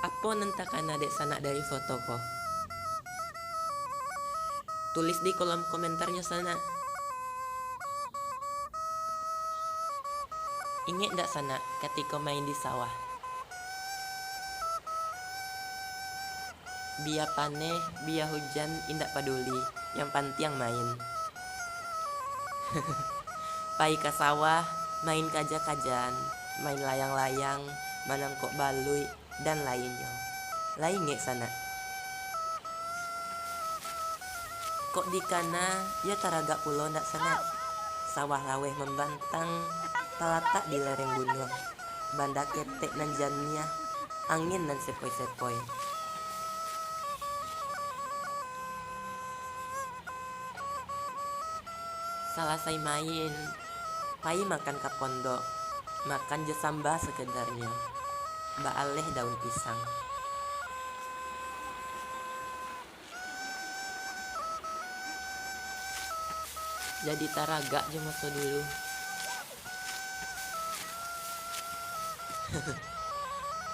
Apa nentakan adek sana dari foto ko? Tulis di kolom komentarnya sana. Ingat ndak sana ketika main di sawah? Biar paneh, biar hujan, indak peduli. Yang penting main. Pai ke sawah, main kaja-kajaan, main layang-layang, menangkok balui, dan lainnya. Lain nggak sana? Kok di kana, ya taragak pulau ndak sana. Sawah laweh membantang, talatak di lereng gunung. Banda ketek nan jannya, angin nan sepoi-sepoi. Selesai main, pai makan ke pondok, makan jesamba sekedarnya, baaleh daun pisang. Jadi taraga aja masa dulu.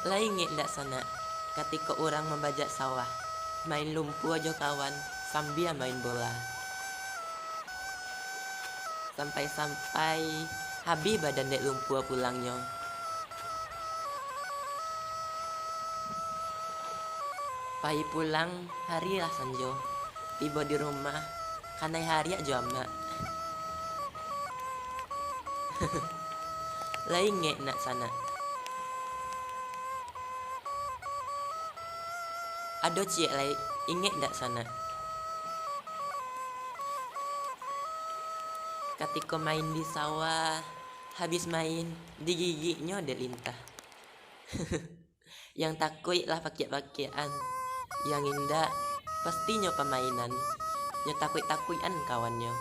Lain ndak sana, ketika orang membajak sawah, main lumpuh aja kawan, sambil main bola. Sampai-sampai habis badan dek lumpuh pulangnya. Pai pulang hari lah sanjo, tiba di rumah, kanai hari aja mak. Lain nggak nak sana. Ada cie lain, inget ndak sana. Ketika main di sawah, habis main digiginya ada lintah. Yang takut lah pakai-pakaian, yang indah pastinya permainan. Yang takut-takutan kawannya.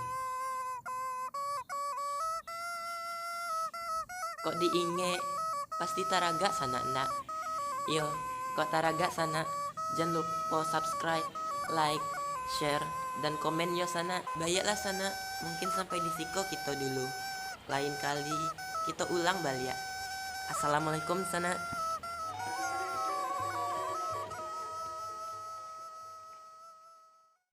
Kok diinget pasti taraga sana nak. Yo, kok taraga sana, jangan lupa subscribe, like, share, dan komen yo sana. Bayarlah sana. Mungkin sampai di siko kita dulu. Lain kali kita ulang balik. Assalamualaikum sana.